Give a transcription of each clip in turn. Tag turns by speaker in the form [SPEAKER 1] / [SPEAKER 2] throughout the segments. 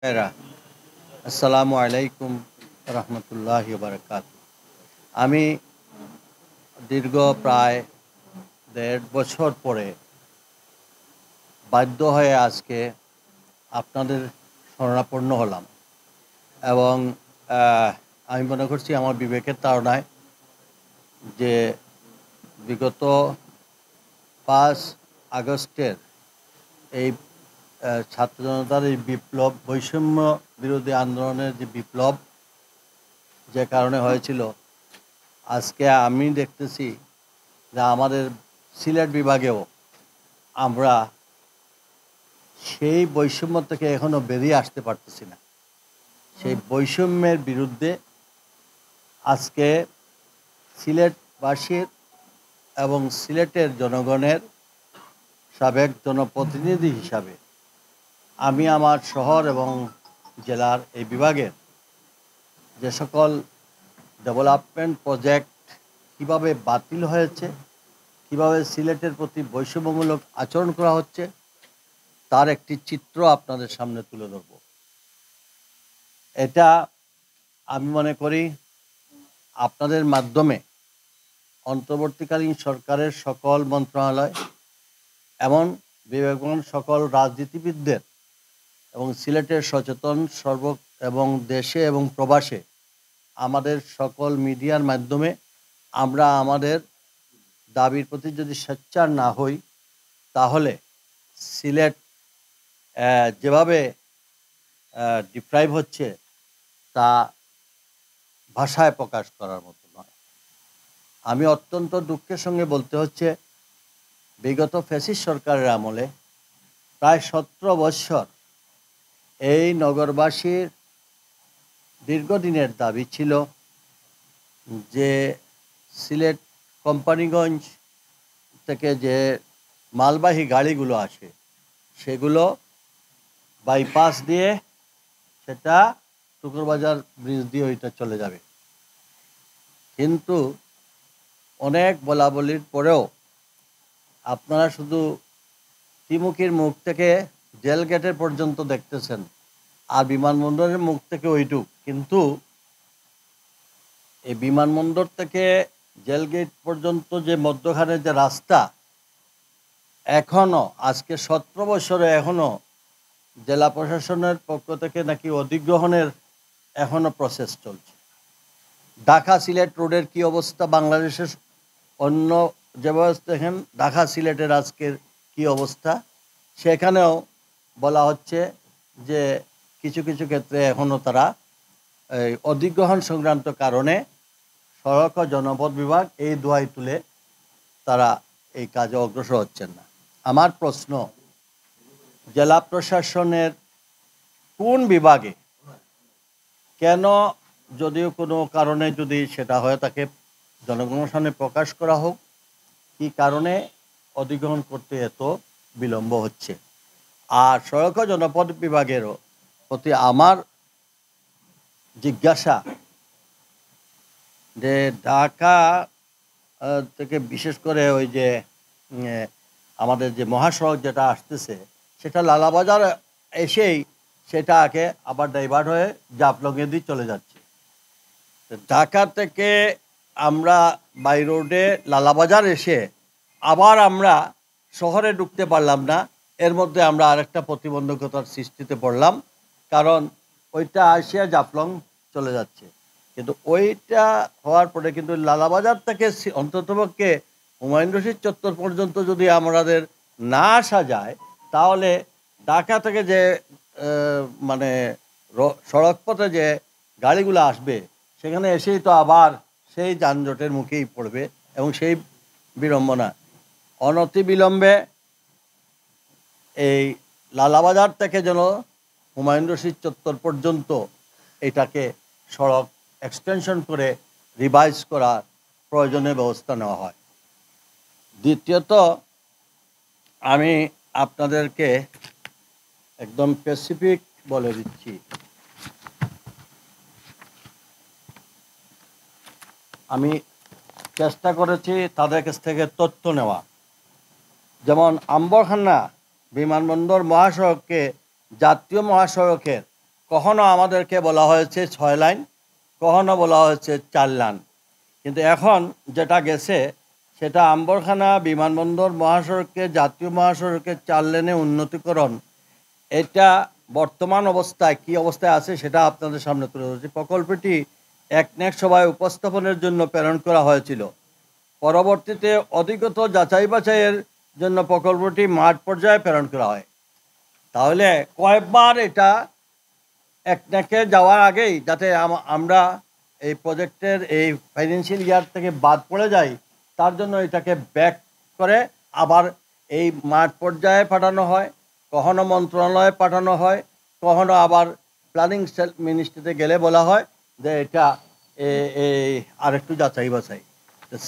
[SPEAKER 1] এরা আসসালামু আলাইকুম রহমতুল্লাহি বারাকাত। আমি দীর্ঘ প্রায় ১.৫ বছর পরে বাধ্য হয়ে আজকে আপনাদের শরণাপন্ন হলাম এবং আমি মনে করছি আমার বিবেকের তাড়নায় যে বিগত ৫ আগস্টের এই ছাত্র জনতার এই বিপ্লব, বৈষম্য বিরোধী আন্দোলনের যে বিপ্লব যে কারণে হয়েছিল, আজকে আমি দেখতেছি যে আমাদের সিলেট বিভাগেও আমরা সেই বৈষম্য থেকে এখনও বেরিয়ে আসতে পারতেছি না। সেই বৈষম্যের বিরুদ্ধে আজকে সিলেটবাসীর এবং সিলেটের জনগণের সাবেক জনপ্রতিনিধি হিসাবে আমি আমার শহর এবং জেলার এই বিভাগের যে সকল ডেভেলপমেন্ট প্রজেক্ট কীভাবে বাতিল হয়েছে, কীভাবে সিলেটের প্রতি বৈষম্যমূলক আচরণ করা হচ্ছে, তার একটি চিত্র আপনাদের সামনে তুলে ধরব। এটা আমি মনে করি আপনাদের মাধ্যমে অন্তর্বর্তীকালীন সরকারের সকল মন্ত্রণালয় এমন বিবেকবান সকল রাজনীতিবিদদের এবং সিলেটের সচেতন এবং দেশে এবং প্রবাসে আমাদের সকল মিডিয়ার মাধ্যমে আমরা আমাদের দাবির প্রতি যদি সোচ্চার না হই, তাহলে সিলেট যেভাবে ডিপ্রাইভ হচ্ছে তা ভাষায় প্রকাশ করার মতো নয়। আমি অত্যন্ত দুঃখের সঙ্গে বলতে হচ্ছে, বিগত ফ্যাসিস্ট সরকারের আমলে প্রায় 17 বৎসর এই নগরবাসীর দীর্ঘদিনের দাবি ছিল যে সিলেট কোম্পানিগঞ্জ থেকে যে মালবাহী গাড়িগুলো আসে সেগুলো বাইপাস দিয়ে সেটা টুকুরবাজার ব্রিজ দিয়ে ওইটা চলে যাবে। কিন্তু অনেক বলাবলির পরেও আপনারা শুধু ত্রিমুখীর মুখ থেকে জেল গেটের পর্যন্ত দেখতেছেন, আর বিমানবন্দরের মুখ থেকে ওইটুক। কিন্তু এই বিমানবন্দর থেকে জেল গেট পর্যন্ত যে মধ্যখানের যে রাস্তা, এখনও আজকে 17 বছরে এখনও জেলা প্রশাসনের পক্ষ থেকে নাকি অধিগ্রহণের এখনও প্রসেস চলছে। ঢাকা সিলেট রোডের কি অবস্থা, বাংলাদেশের অন্য যেভাবে দেখেন ঢাকা সিলেটের আজকের কি অবস্থা, সেখানেও বলা হচ্ছে যে কিছু কিছু ক্ষেত্রে এখনও তারা এই অধিগ্রহণ সংক্রান্ত কারণে সড়ক ও জনপথ বিভাগ এই দোহাই তুলে তারা এই কাজে অগ্রসর হচ্ছেন না। আমার প্রশ্ন, জেলা প্রশাসনের কোন বিভাগে কেন, যদিও কোনো কারণে যদি সেটা হয়ে থাকে জনগণের সামনে প্রকাশ করা হোক, কি কারণে অধিগ্রহণ করতে এত বিলম্ব হচ্ছে। আর সড়ক ও জনপথ বিভাগেরও প্রতি আমার জিজ্ঞাসা যে ঢাকা থেকে বিশেষ করে ওই যে আমাদের যে মহাসড়ক যেটা আসতেছে সেটা লালাবাজার এসেই সেটাকে আবার ডাইভার্ট হয়ে জাফলংয়ে দিয়ে চলে যাচ্ছে। ঢাকা থেকে আমরা বাই রোডে লালাবাজার এসে আবার আমরা শহরে ঢুকতে পারলাম না। এর মধ্যে আমরা আরেকটা প্রতিবন্ধকতার সৃষ্টিতে পড়লাম, কারণ ওইটা আসিয়া জাফলং চলে যাচ্ছে। কিন্তু ওইটা হওয়ার পরে কিন্তু লালাবাজার থেকে অন্ততপক্ষে হুমায়ুন রশিদ চত্বর পর্যন্ত যদি আমাদের না আসা যায়, তাহলে ঢাকা থেকে যে মানে সড়ক পথে যে গাড়িগুলো আসবে সেখানে এসেই তো আবার সেই যানজটের মুখেই পড়বে এবং সেই বিড়ম্বনা। অনতিবিলম্বে এই লালাবাজার থেকে যেন হুমায়ুন রশিদ চত্বর পর্যন্ত এটাকে সড়ক এক্সটেনশন করে রিভাইজ করার প্রয়োজনীয় ব্যবস্থা নেওয়া হয়। দ্বিতীয়ত, আমি আপনাদেরকে একদম স্পেসিফিক বলে দিচ্ছি, আমি চেষ্টা করেছি তাদের কাছ থেকে তথ্য নেওয়া। যেমন আম্বরখানা বিমানবন্দর মহাসড়ককে জাতীয় মহাসড়কের কখনো আমাদেরকে বলা হয়েছে 6 লাইন, কখনো বলা হয়েছে 4 লাইন। কিন্তু এখন যেটা গেছে সেটা আম্বরখানা বিমানবন্দর মহাসড়কে, জাতীয় মহাসড়কে 4 লেনে উন্নতিকরণ। এটা বর্তমান অবস্থায় কি অবস্থায় আছে সেটা আপনাদের সামনে তুলে ধরছি। প্রকল্পটি একনেক সভায় উপস্থাপনের জন্য প্রেরণ করা হয়েছিল। পরবর্তীতে অধিকতর যাচাই বাছাইয়ের জন্য প্রকল্পটি মাঠ পর্যায়ে প্রেরণ করা হয়। তাহলে কয়েকবার এটা একনেকে যাওয়ার আগেই যাতে আমরা এই প্রজেক্টের এই ফাইন্যান্সিয়াল ইয়ার থেকে বাদ পড়ে যাই, তার জন্য এটাকে ব্যাক করে আবার এই মাঠ পর্যায়ে পাঠানো হয়, কখনো মন্ত্রণালয়ে পাঠানো হয়, কখনো আবার প্ল্যানিং মিনিস্ট্রিতে গেলে বলা হয় যে এটা আরেকটু যাচাই বাছাই।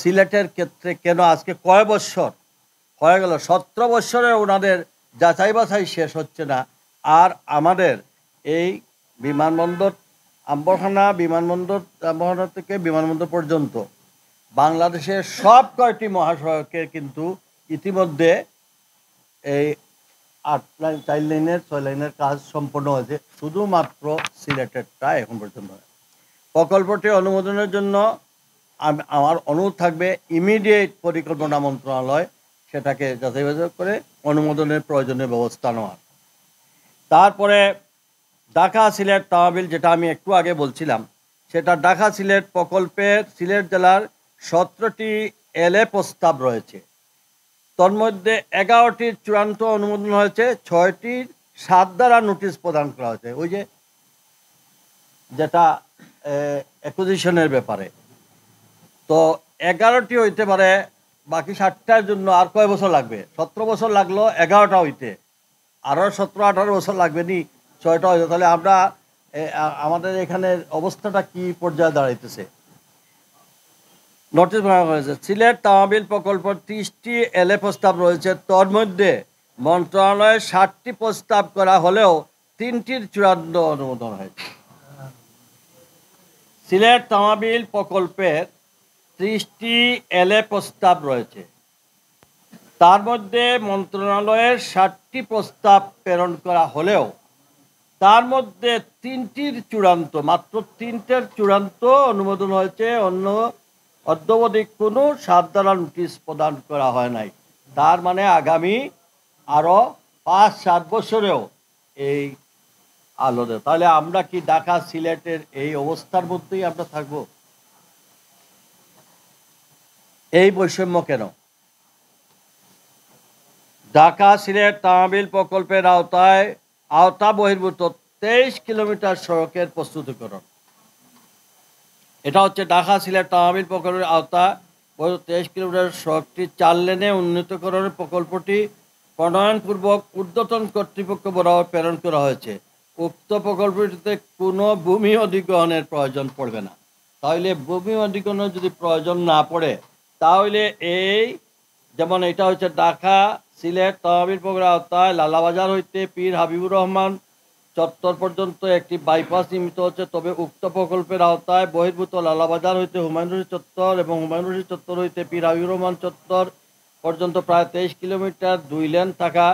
[SPEAKER 1] সিলেটের ক্ষেত্রে কেন আজকে কয় বৎসর হয়ে গেল, 17 বৎসরে ওনাদের যাচাই বাছাই শেষ হচ্ছে না। আর আমাদের এই বিমানবন্দর আম্বরখানা আম্বরখানা থেকে বিমানবন্দর পর্যন্ত বাংলাদেশের সব কয়টি মহাসড়কের কিন্তু ইতিমধ্যে এই 8 লাইন 4 লাইনের 6 লাইনের কাজ সম্পন্ন হয়েছে, শুধুমাত্র সিলেটেরটা এখন পর্যন্ত। প্রকল্পটি অনুমোদনের জন্য আমার অনুরোধ থাকবে ইমিডিয়েট পরিকল্পনা মন্ত্রণালয় সেটাকে যাচাই বাছাই করে অনুমোদনের প্রয়োজনীয় ব্যবস্থা নেওয়ার। তারপরে ঢাকা সিলেট তহবিল, যেটা আমি একটু আগে বলছিলাম, সেটা ঢাকা সিলেট প্রকল্পের সিলেট জেলার 17টি এলএ প্রস্তাব রয়েছে। তন্মধ্যে 11টির চূড়ান্ত অনুমোদন হয়েছে, 6টির 7 দ্বারা নোটিশ প্রদান করা হয়েছে। ওই যেটা অ্যাকুইজিশনের ব্যাপারে। তো 11টি হইতে পারে, বাকি 7টার জন্য আর কয় বছর লাগবে? 17 বছর লাগলো 11টা হইতে, আরও 17-18 বছর লাগবে নি 6টা হইতে। তাহলে আমরা আমাদের এখানে অবস্থাটা কি পর্যায়ে দাঁড়াইতেছে? নোটিশ বানানো হয়েছে। সিলেট তহবিল প্রকল্প 30টি এলএ প্রস্তাব রয়েছে, তোর মধ্যে মন্ত্রণালয়ে 60টি প্রস্তাব করা হলেও 3টির চূড়ান্ত অনুমোদন হয়েছে। সিলেট তহবিল প্রকল্পের 30টি এলএ প্রস্তাব রয়েছে, তার মধ্যে মন্ত্রণালয়ের 60টি প্রস্তাব প্রেরণ করা হলেও তার মধ্যে 3টির চূড়ান্ত, মাত্র 3টের চূড়ান্ত অনুমোদন হয়েছে, অন্য অদ্যাবধি কোনো 7 দ্বারা নোটিশ প্রদান করা হয় নাই। তার মানে আগামী আরও 5-7 বছরেও এই আলোতে, তাহলে আমরা কি ঢাকা সিলেটের এই অবস্থার মধ্যেই আমরা থাকবো? এই বৈষম্য কেন? ঢাকা সিলেট তহবিল প্রকল্পের আওতা বহির্ভূত 23 কিলোমিটার সড়কের প্রস্তুতিকরণ। এটা হচ্ছে ঢাকা সিলেট তহবিল প্রকল্পের আওতা 23 কিলোমিটার সড়কটি 4 লেনে উন্নীতকরণের প্রকল্পটি প্রণয়নপূর্বক ঊর্ধ্বতন কর্তৃপক্ষ বরাবর প্রেরণ করা হয়েছে। উক্ত প্রকল্পটিতে কোনো ভূমি অধিগ্রহণের প্রয়োজন পড়বে না। তাহলে ভূমি অধিগ্রহণের যদি প্রয়োজন না পড়ে, তাহলে এই যেমন এটা হচ্ছে ঢাকা সিলেট তহবিল প্রকল্পের আওতায় লালাবাজার হইতে পীর হাবিবুর রহমান চত্বর পর্যন্ত একটি বাইপাস নির্মিত হচ্ছে। তবে উক্ত প্রকল্পের আওতায় বহির্ভূত লালাবাজার হইতে হুমায়ুন রশিদ চত্বর এবং হুমায়ুন রশিদ চত্বর হইতে পীর হাবিবুর রহমান চত্বর পর্যন্ত প্রায় 23 কিলোমিটার 2 লেন থাকা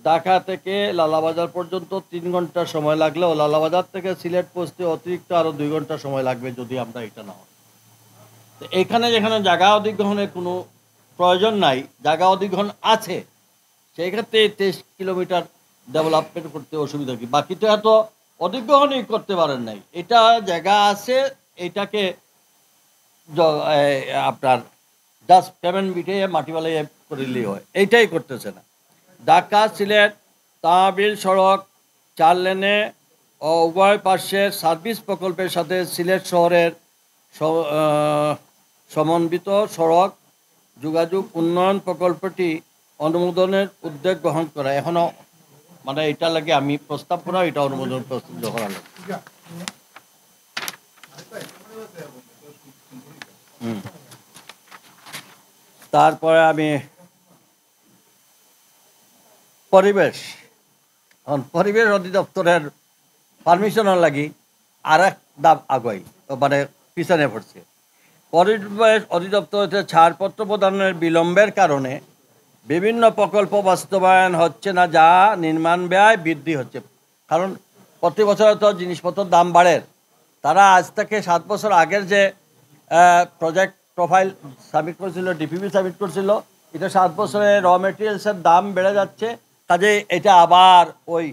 [SPEAKER 1] ঢাকা থেকে লালাবাজার পর্যন্ত 3 ঘন্টা সময় লাগলেও লালাবাজার থেকে সিলেট পৌঁছতে অতিরিক্ত আরও 2 ঘন্টা সময় লাগবে যদি আমরা এটা না হয়। তো এখানে যেখানে জায়গা অধিগ্রহণের কোনো প্রয়োজন নাই, জায়গা অধিগ্রহণ আছে, সেই ক্ষেত্রে 23 কিলোমিটার ডেভেলপমেন্ট করতে অসুবিধা কি? বাকি তো এত অধিগ্রহণই করতে পারেন নাই, এটা জায়গা আছে, এটাকে আপনার জাস্ট পেমেন্ট মিটে মাটি বালাই করে দিলেই হয়, এইটাই করতেছে না। ঢাকা সিলেট তহবিল সড়ক 4 লেনে ও উভয় পার্শ্বের সার্ভিস প্রকল্পের সাথে সিলেট শহরের সমন্বিত সড়ক যোগাযোগ উন্নয়ন প্রকল্পটি অনুমোদনের উদ্যোগ গ্রহণ করা। এখনও মানে এটা লাগে আমি প্রস্তাব করা, এটা অনুমোদন প্রস্তুত করা লাগে। তারপরে আমি পরিবেশ অধিদপ্তরের পারমিশনের লাগি আর এক ধাপ আগাই, মানে পিছনে পড়ছে। পরিবেশ অধিদপ্তরতে ছাড়পত্র প্রদানের বিলম্বের কারণে বিভিন্ন প্রকল্প বাস্তবায়ন হচ্ছে না, যা নির্মাণ ব্যয় বৃদ্ধি হচ্ছে। কারণ প্রতি বছর তো জিনিসপত্রের দাম বাড়ে, তারা আজ থেকে 7 বছর আগের যে প্রজেক্ট প্রোফাইল সাবমিট করেছিল, ডিপিপি সাবমিট করেছিল, এটা 7 বছরে র মেটেরিয়ালসের দাম বেড়ে যাচ্ছে, কাজে এটা আবার ওই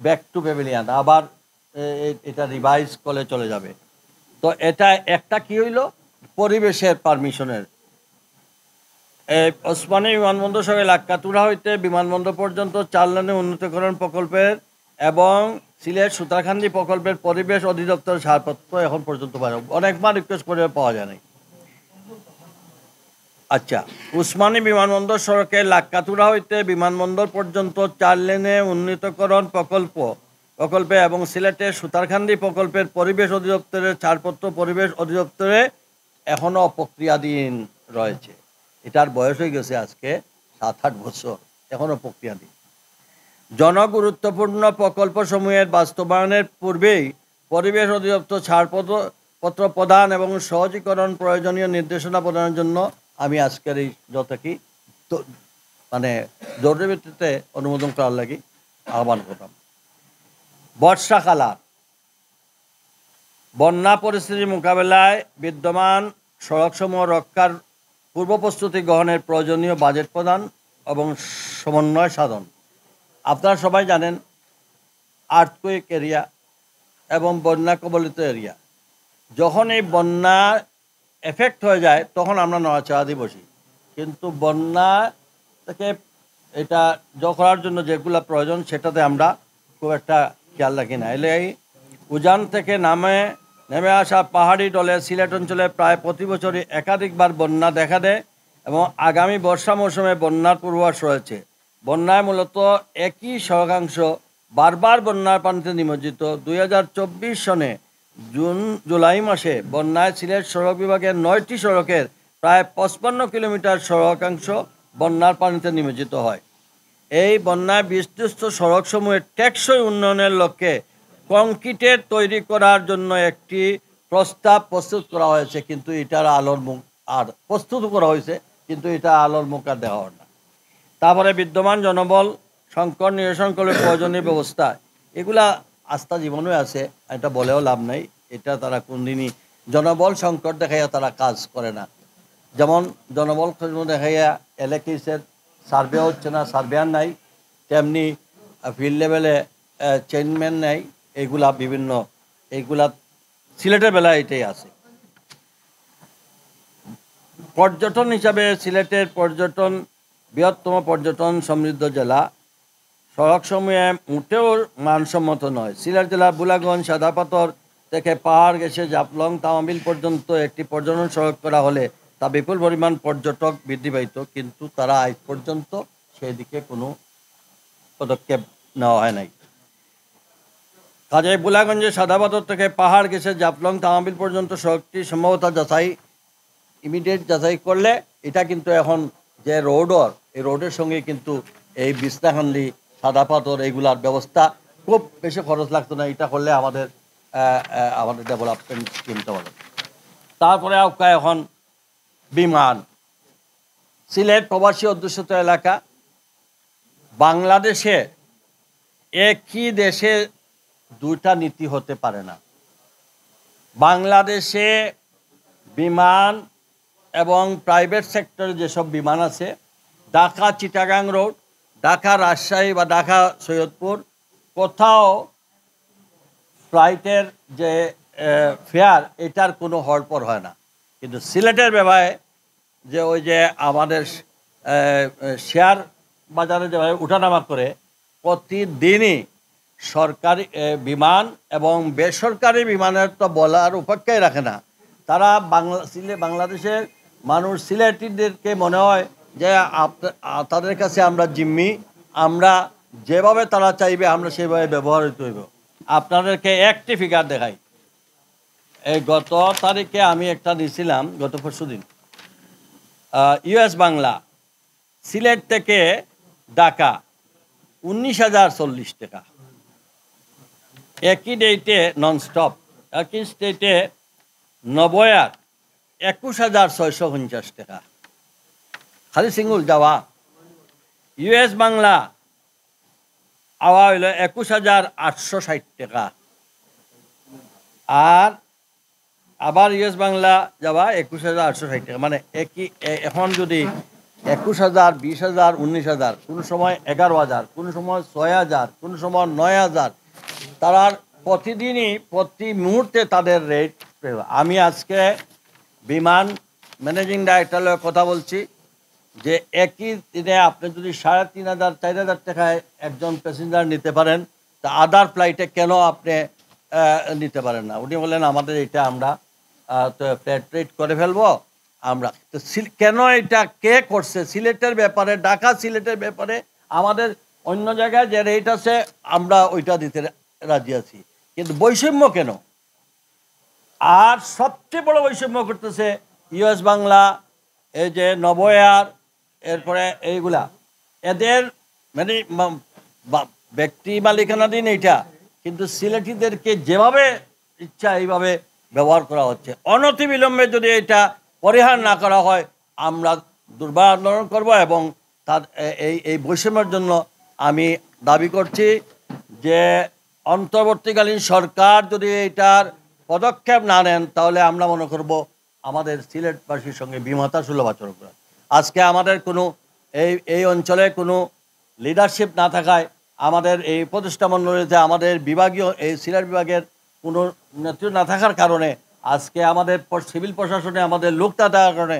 [SPEAKER 1] ব্যাক টু প্যাভিলিয়ন, আবার এটা রিভাইজ করে চলে যাবে। তো এটা একটা কি হইল, পরিবেশের পারমিশনের। ওসমানী বিমানবন্দর সঙ্গে লাক্কাতুরা হইতে বিমানবন্দর পর্যন্ত 4 লেনের উন্নতিকরণ প্রকল্পের এবং সিলেট সুতারকান্দি প্রকল্পের পরিবেশ অধিদপ্তরের ছাড়পত্র এখন পর্যন্ত অনেকবার রিকোয়েস্ট করে পাওয়া যায় নাই। আচ্ছা, ওসমানী বিমানবন্দর সড়কে লাক্কাতুরা হইতে বিমানবন্দর পর্যন্ত 4 লেনে উন্নীতকরণ প্রকল্পে এবং সিলেটের সুতারকান্দি প্রকল্পের পরিবেশ অধিদপ্তরের ছাড়পত্র পরিবেশ অধিদপ্তরে এখনও প্রক্রিয়াধীন রয়েছে। এটার বয়স হয়ে গেছে আজকে 7-8 বছর, এখনও প্রক্রিয়াধীন। জনগুরুত্বপূর্ণ প্রকল্পসমূহের বাস্তবায়নের পূর্বেই পরিবেশ অধিদপ্তর ছাড়পত্র প্রদান এবং সহজীকরণ প্রয়োজনীয় নির্দেশনা প্রদানের জন্য আমি আজকের এই যথাকি মানে জরুরি ভিত্তিতে অনুমোদন করার লাগি আহ্বান করলাম। বর্ষাকাল, বন্যা পরিস্থিতি মোকাবেলায় বিদ্যমান সড়কসমূহ রক্ষার পূর্ব প্রস্তুতি গ্রহণের প্রয়োজনীয় বাজেট প্রদান এবং সমন্বয় সাধন। আপনারা সবাই জানেন আর্থকুইক এরিয়া এবং বন্যা কবলিত এরিয়া, যখন এই বন্যা এফেক্ট হয়ে যায় তখন আমরা নড়াচড়া দিয়ে বসি, কিন্তু বন্যা থেকে এটা করার জন্য যেগুলো প্রয়োজন সেটাতে আমরা খুব একটা খেয়াল রাখি না। এলে এই উজান থেকে নেমে আসা পাহাড়ি ডলে সিলেট অঞ্চলে প্রায় প্রতি বছরই একাধিকবার বন্যা দেখা দেয় এবং আগামী বর্ষা মৌসুমে বন্যার পূর্বাভাস রয়েছে। বন্যায় মূলত একই সড়কাংশ বারবার বন্যার পানিতে নিমজ্জিত। 2024 সনে জুলাই মাসে বন্যায় সিলেট সড়ক বিভাগের 9টি সড়কের প্রায় 55 কিলোমিটার সড়কাংশ বন্যার পানিতে নিমজ্জিত হয়। এই বন্যায় বিধ্বস্ত সড়কসমূহের টেকসই উন্নয়নের লক্ষ্যে কংক্রিটের তৈরি করার জন্য একটি প্রস্তাব প্রস্তুত করা হয়েছে, কিন্তু এটার আলোর মুখ আর প্রস্তুত করা হয়েছে, কিন্তু এটা আলোর মুখ আর দেওয়া হয় না। তারপরে বিদ্যমান জনবল সংকট নিরসন করে প্রয়োজনীয় ব্যবস্থা, এগুলা আস্থা জীবনে আছে, এটা বলেও লাভ নাই। এটা তারা কোনদিনই জনবল সংকট দেখাইয়া তারা কাজ করে না। যেমন জনবল দেখাইয়া এলাকার সার্ভে হচ্ছে না, সার্ভেয়ার নাই, তেমনি ফিল্ড লেভেলে চেইনম্যান নাই, এইগুলা সিলেটের বেলায় এটাই আছে। পর্যটন হিসাবে সিলেটের পর্যটন বৃহত্তম পর্যটন সমৃদ্ধ জেলা, সড়কসমূহে মোটেও মানসম্মত নয়। সিলেট জেলার বুলাগঞ্জ সাদাপাথর থেকে পাহাড় গেছে জাফলং তামাবিল পর্যন্ত একটি পর্যটন সড়ক করা হলে তা বিপুল পরিমাণ পর্যটক বৃদ্ধি পাইত, কিন্তু তারা আজ পর্যন্ত সেদিকে কোনো পদক্ষেপ নেওয়া হয় নাই। কাজে বুলাগঞ্জের সাদাপাথর থেকে পাহাড় গেছে জাফলং তামাবিল পর্যন্ত সড়কটি সম্ভবত ইমিডিয়েট যাচাই করলে এটা কিন্তু এখন যে এই রোডের সঙ্গে কিন্তু এই বিছনাকান্দি সাদাপাথর এইগুলার ব্যবস্থা খুব বেশি খরচ লাগতো না। এটা করলে আমাদের ডেভেলপমেন্ট কিনতে পারে। তারপরে এখন বিমান, সিলেট প্রবাসী অধ্যুষিত এলাকা। বাংলাদেশে একই দেশে দুইটা নীতি হতে পারে না। বাংলাদেশে বিমান এবং প্রাইভেট সেক্টরে যেসব বিমান আছে, ঢাকা চিটাগাং রোড, ঢাকা রাজশাহী বা ঢাকা সৈয়দপুর, কোথাও ফ্লাইটের যে ফেয়ার এটার কোনো হড়পড় হয় না। কিন্তু সিলেটের ব্যাপারে যে ওই যে আমাদের শেয়ার বাজারে যেভাবে উঠানামা করে, প্রতিদিনই সরকারি বিমান এবং বেসরকারি বিমানের তো বলার উপেক্ষাই রাখে না। তারা বাংলাদেশের মানুষ সিলেটিদেরকে মনে হয় যে তাদের কাছে আমরা জিম্মি, আমরা যেভাবে তারা চাইবে আমরা সেভাবে ব্যবহৃত হইব। আপনাদেরকে একটি ফিগার দেখাই। এই গত তারিখে আমি একটা নিয়েছিলাম, গত পরশুদিন, ইউএস বাংলা সিলেট থেকে ঢাকা 19,040 টাকা, একই ডেটে ননস্টপ, একই স্টেটে নবয়ার 21,650 টাকা, খালি সিঙ্গুল যাওয়া। ইউএস বাংলা আওয়া হইল 21,860 টাকা। আর আবার ইউএস বাংলা যাওয়া 21,860 টাকা। মানে এখন যদি 21,000, 20,000, 19,000, কোনো সময় 11,000, কোনো সময় 6,000, কোনো সময় 9,000, তারা প্রতিদিনই প্রতি মুহূর্তে তাদের রেট। আমি আজকে বিমান ম্যানেজিং ডাইরেক্টরের কথা বলছি যে একই দিনে আপনি যদি 3,500, 4,000 টাকায় একজন প্যাসেঞ্জার নিতে পারেন, তা আদার ফ্লাইটে কেন আপনি নিতে পারেন না? উনি বললেন আমাদের এটা আমরা তো ফ্ল্যাট রেট করে ফেলবো আমরা। তো কেন এটা কে করছে? সিলেটের ব্যাপারে, ঢাকা সিলেটের ব্যাপারে আমাদের অন্য জায়গায় যে রেট আছে আমরা ওইটা দিতে রাজি আছি, কিন্তু বৈষম্য কেন? আর সবচেয়ে বড় বৈষম্য করতেছে ইউএস বাংলা, এই যে নভোএয়ার, এরপরে এইগুলা এদের মানে ব্যক্তি মালিকানাধীন এইটা, কিন্তু সিলেটিদেরকে যেভাবে ইচ্ছা এইভাবে ব্যবহার করা হচ্ছে। অনতিবিলম্বে যদি এটা পরিহার না করা হয় আমরা দুর্বার আন্দোলন করব। এবং তার এই বৈষম্যের জন্য আমি দাবি করছি যে অন্তর্বর্তীকালীন সরকার যদি এটার পদক্ষেপ না নেন তাহলে আমরা মনে করব আমাদের সিলেটবাসীর সঙ্গে বিমাতা সুলভ আচরণ করা। আজকে আমাদের কোনো এই অঞ্চলে কোনো লিডারশিপ না থাকায়, আমাদের এই প্রতিষ্ঠা মণ্ডলীতে আমাদের বিভাগীয় এই সিলেট বিভাগের কোনো নেতৃত্ব না থাকার কারণে আজকে আমাদের সিভিল প্রশাসনে আমাদের লোক না থাকার কারণে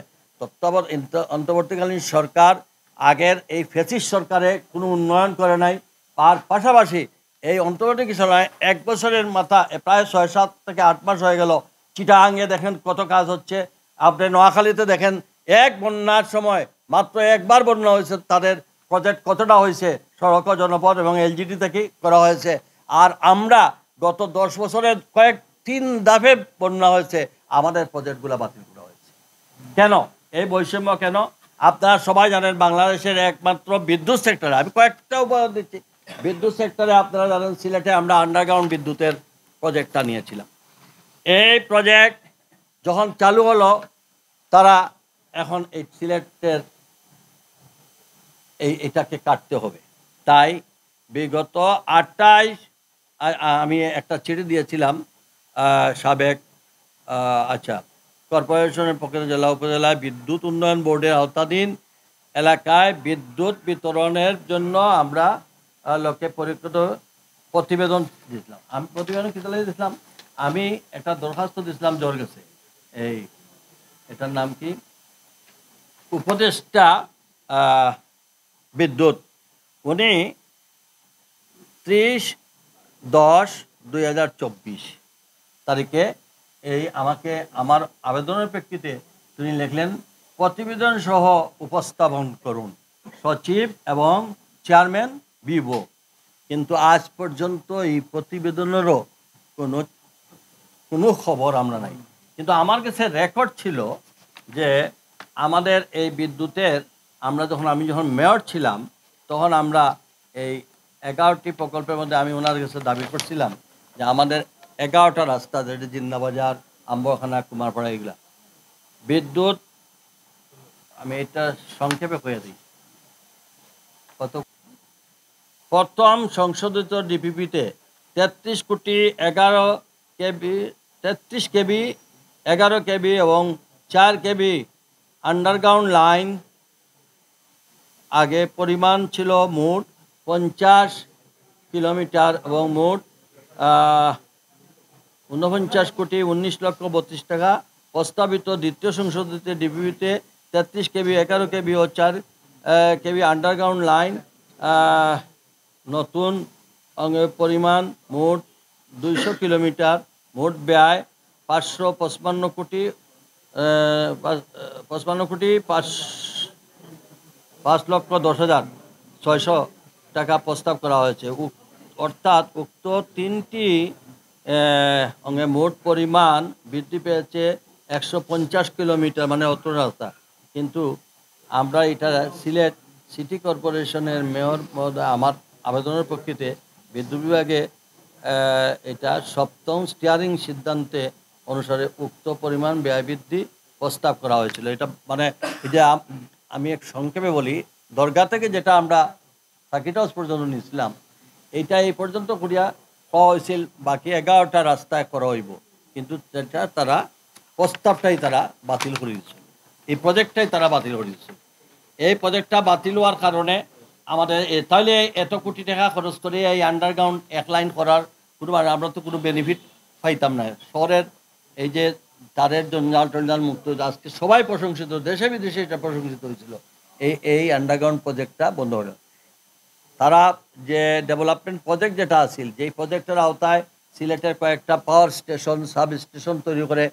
[SPEAKER 1] অন্তর্বর্তীকালীন সরকার আগের এই ফ্যাসিস্ট সরকারে কোনো উন্নয়ন করে নাই। আর পাশাপাশি এই অন্তর্বর্তী সময় 1 বছরের মাথা প্রায় 6-7 থেকে 8 মাস হয়ে গেল। চিটাগাঙে দেখেন কত কাজ হচ্ছে, আপনি নোয়াখালীতে দেখেন এক বন্যার সময় মাত্র একবার বন্যা হয়েছে, তাদের প্রজেক্ট কতটা হয়েছে সড়ক জনপদ এবং এলজিডি থেকে করা হয়েছে। আর আমরা গত 10 বছরের 3 দফে বন্যা হয়েছে, আমাদের প্রজেক্টগুলো বাতিল করা হয়েছে। কেন এই বৈষম্য কেন? আপনারা সবাই জানেন বাংলাদেশের একমাত্র বিদ্যুৎ সেক্টরে, আমি কয়েকটা উদাহরণ দিচ্ছি, বিদ্যুৎ সেক্টরে আপনারা জানেন সিলেটে আমরা আন্ডারগ্রাউন্ড বিদ্যুতের প্রজেক্টটা নিয়েছিলাম। এই প্রজেক্ট যখন চালু হলো, তারা এখন এই সিলেটের এটাকে কাটতে হবে। তাই বিগত 28 আমি একটা চিঠি দিয়েছিলাম সাবেক কর্পোরেশনের পক্ষে জেলা উপজেলায় বিদ্যুৎ উন্নয়ন বোর্ডের আওতাধীন এলাকায় বিদ্যুৎ বিতরণের জন্য আমরা লোকে পরিকৃত প্রতিবেদন দিয়েছিলাম। আমি প্রতিবেদন কী দিয়েছিলাম, আমি একটা দরখাস্ত দিয়েছিলাম জোর গেছে, এটার নাম কি, উপদেষ্টা বিদ্যুৎ। উনি 30/10/2024 তারিখে আমাকে আমার আবেদনের প্রেক্ষিতে তিনি লিখলেন প্রতিবেদন সহ উপস্থাপন করুন সচিব এবং চেয়ারম্যান বিভো। কিন্তু আজ পর্যন্ত এই প্রতিবেদনেরও কোনো খবর আমরা নাই। কিন্তু আমার কাছে রেকর্ড ছিল যে আমাদের এই বিদ্যুতের আমি যখন মেয়র ছিলাম তখন আমরা এই 11টি প্রকল্পের মধ্যে আমি ওনার কাছে দাবি করছিলাম যে আমাদের 11টা রাস্তা, যেটা জিন্দাবাজার, আম্বরখানা, কুমারপাড়া, এগুলা বিদ্যুৎ, আমি এটা সংক্ষেপে কয়ে দিই, প্রথম সংশোধিত ডিপিপিতে 33 কোটি 33 কেবি 11 কেবি এবং 4 কেবি আন্ডারগ্রাউন্ড লাইন আগে পরিমাণ ছিল মোট 50 কিলোমিটার এবং মোট 49,19,32,00,000 টাকা। প্রস্তাবিত দ্বিতীয় সংশোধিত ডিপিপিতে 33 কেবি 11 কেবি ও 4 কেবি আন্ডারগ্রাউন্ড লাইন নতুন পরিমাণ মোট 200 কিলোমিটার, মোট ব্যয় 555 কোটি 5,10,600 টাকা প্রস্তাব করা হয়েছে। অর্থাৎ উক্ত 3টি মোট পরিমাণ বৃদ্ধি পেয়েছে 150 কিলোমিটার, মানে অত রাস্তা। কিন্তু আমরা এটা সিলেট সিটি কর্পোরেশনের মেয়র মহোদয় আমার আবেদনের প্রেক্ষিতে বিদ্যুৎ বিভাগে এটা 7ম স্টিয়ারিং সিদ্ধান্তে অনুসারে উক্ত পরিমাণ ব্যয় বৃদ্ধি প্রস্তাব করা হয়েছিল। এটা মানে এটা আমি এক সংক্ষেপে বলি, দরগা থেকে যেটা আমরা সার্কিট হাউস পর্যন্ত নিয়েছিলাম, এইটা এই পর্যন্ত করিয়া পাওয়া হয়েছিল, বাকি 11টা রাস্তায় করা হইব, কিন্তু সেটা তারা প্রস্তাবটাই তারা বাতিল করে দিচ্ছে, এই প্রজেক্টটাই তারা বাতিল করে দিচ্ছে। এই প্রজেক্টটা বাতিল হওয়ার কারণে আমাদের তাহলে এত কোটি টাকা খরচ করে এই আন্ডারগ্রাউন্ড এক লাইন করার কোনো আমরা তো কোনো বেনিফিট পাইতাম না। শহরের এই যে তারের জঞ্জাল টঞ্জাল মুক্ত, আজকে সবাই প্রশংসিত, দেশে বিদেশে এটা প্রশংসিত হয়েছিল, এই আন্ডারগ্রাউন্ড প্রজেক্টটা বন্ধ হলো। তারা যে ডেভেলপমেন্ট প্রজেক্ট যেটা আছিল, যেই প্রজেক্টের আওতায় সিলেটের কয়েকটা পাওয়ার স্টেশন সাব স্টেশন তৈরি করে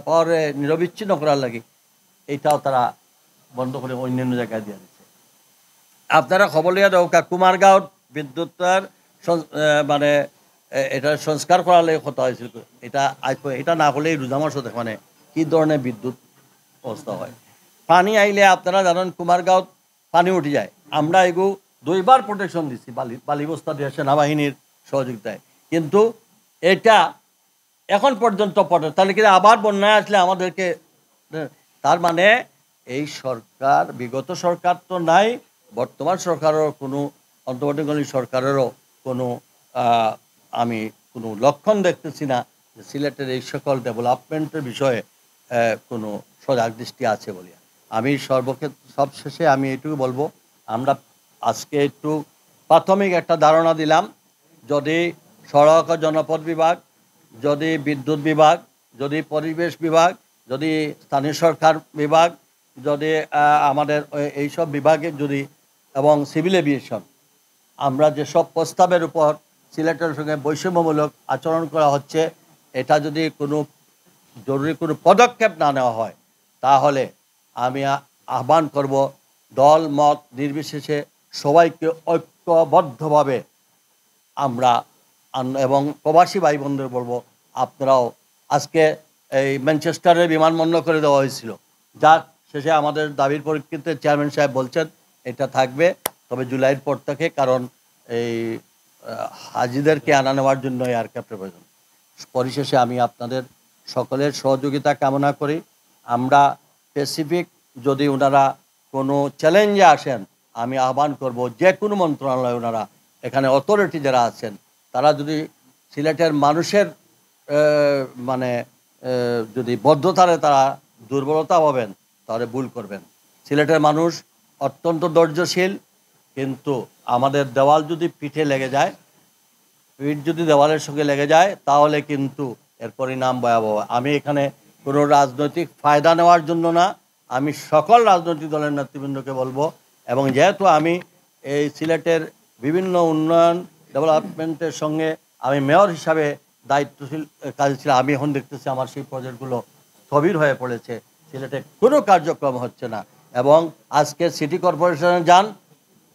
[SPEAKER 1] পাওয়ারে নিরবিচ্ছিন্ন করার লাগে, এইটাও তারা বন্ধ করে অন্যান্য জায়গায় দিয়ে দিচ্ছে। আপনারা খবর লিয়া দরকার, কুমারগাঁও বিদ্যুতের মানে এটা সংস্কার করার লাগে কথা হয়েছিল, এটা না হলেই রোজা মাসও মানে কী ধরনের বিদ্যুৎ অবস্থা হয়। পানি আইলে আপনারা জানেন কুমারগাঁও পানি উঠে যায়, আমরা এগু 2বার প্রোটেকশন দিচ্ছি বালি বস্তা দিয়ে সেনাবাহিনীর সহযোগিতায়, কিন্তু এটা এখন পর্যন্ত পড়ে, তাহলে কি আবার বন্যায় আসলে আমাদেরকে, তার মানে এই সরকার, বিগত সরকার তো নাই, বর্তমান সরকারেরও কোনো, অন্তর্বর্তীকালীন সরকারেরও কোনো আমি কোনো লক্ষণ দেখতেছি না যে সিলেটের এই সকল ডেভেলপমেন্টের বিষয়ে কোনো সজাগ দৃষ্টি আছে বলে। আমি সবশেষে আমি এটুকু বলবো, আমরা আজকে একটু প্রাথমিক একটা ধারণা দিলাম, যদি সড়ক ও জনপথ বিভাগ, যদি বিদ্যুৎ বিভাগ, যদি পরিবেশ বিভাগ, যদি স্থানীয় সরকার বিভাগ, যদি আমাদের এইসব বিভাগে যদি, এবং সিভিল এভিয়েশন, আমরা যেসব প্রস্তাবের উপর সিলেটের সঙ্গে বৈষম্যমূলক আচরণ করা হচ্ছে, এটা যদি কোনো জরুরি কোনো পদক্ষেপ না নেওয়া হয়, তাহলে আমি আহ্বান করব দল মত নির্বিশেষে সবাইকে ঐক্যবদ্ধভাবে আমরা, এবং প্রবাসী ভাই বোনদের বলবো, আপনারাও আজকে এই ম্যানচেস্টারের বিমানবন্দর করে দেওয়া হয়েছিল, যার শেষে আমাদের দাবির পরিপ্রেক্ষিতে চেয়ারম্যান সাহেব বলছেন এটা থাকবে, তবে জুলাইয়ের পর থেকে, কারণ এই হাজিদেরকে আনা নেওয়ার জন্য এয়ারক্রাফটের প্রয়োজন। পরিশেষে আমি আপনাদের সকলের সহযোগিতা কামনা করি। আমরা স্পেসিফিক যদি ওনারা কোনো চ্যালেঞ্জে আসেন, আমি আহ্বান করব যে কোনো মন্ত্রণালয়, ওনারা এখানে অথরিটি যারা আছেন, তারা যদি সিলেটের মানুষের মানে যদি বদ্ধতারে তারা দুর্বলতা পাবেন, তাহলে ভুল করবেন। সিলেটের মানুষ অত্যন্ত ধৈর্যশীল, কিন্তু আমাদের দেওয়াল যদি পিঠে লেগে যায়, পিঠ যদি দেওয়ালের সঙ্গে লেগে যায়, তাহলে কিন্তু এর পরিণাম ভয়াবহ। আমি এখানে কোনো রাজনৈতিক ফায়দা নেওয়ার জন্য না, আমি সকল রাজনৈতিক দলের নেতৃবৃন্দকে বলবো, এবং যেহেতু আমি এই সিলেটের বিভিন্ন উন্নয়ন ডেভেলপমেন্টের সঙ্গে আমি মেয়র হিসাবে দায়িত্বশীল কাজ ছিল, আমি এখন দেখতেছি আমার সেই প্রজেক্টগুলো স্থবির হয়ে পড়েছে, সিলেটে কোনো কার্যক্রম হচ্ছে না। এবং আজকে সিটি কর্পোরেশনে যান,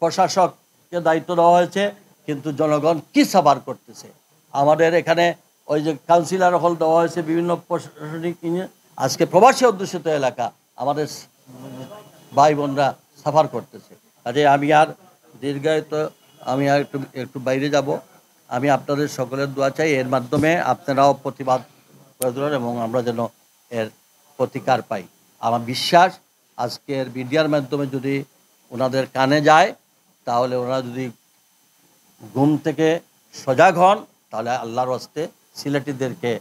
[SPEAKER 1] প্রশাসককে দায়িত্ব দেওয়া হয়েছে, কিন্তু জনগণ কি সাফার করতেছে। আমাদের এখানে ওই যে কাউন্সিলর হল দেওয়া হয়েছে, বিভিন্ন প্রশাসনিক, আজকে প্রবাসী অধ্যুষিত এলাকা, আমাদের ভাই বোনরা সাফার করতেছে। কাজে আমি আর দীর্ঘায়িত, আমি আর একটু বাইরে যাব। আমি আপনাদের সকলের দোয়া চাই, এর মাধ্যমে আপনারাও প্রতিবাদ করে তোলেন এবং আমরা যেন এর প্রতিকার পাই। আমার বিশ্বাস আজকের মিডিয়ার মাধ্যমে যদি ওনাদের কানে যায়, তাহলে ওনারা যদি ঘুম থেকে সজাগ হন, তাহলে আল্লাহর হস্তে সিলেটিদেরকে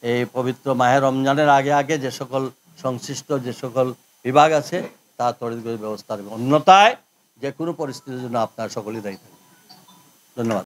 [SPEAKER 1] এই পবিত্র মাহে রমজানের আগে আগে যে সকল সংশ্লিষ্ট যে সকল বিভাগ আছে তা তড়িৎ ব্যবস্থা নেবে। অন্যথায় যে কোনো পরিস্থিতির জন্য আপনারা সকলেই দায়ী থাকবেন। ধন্যবাদ।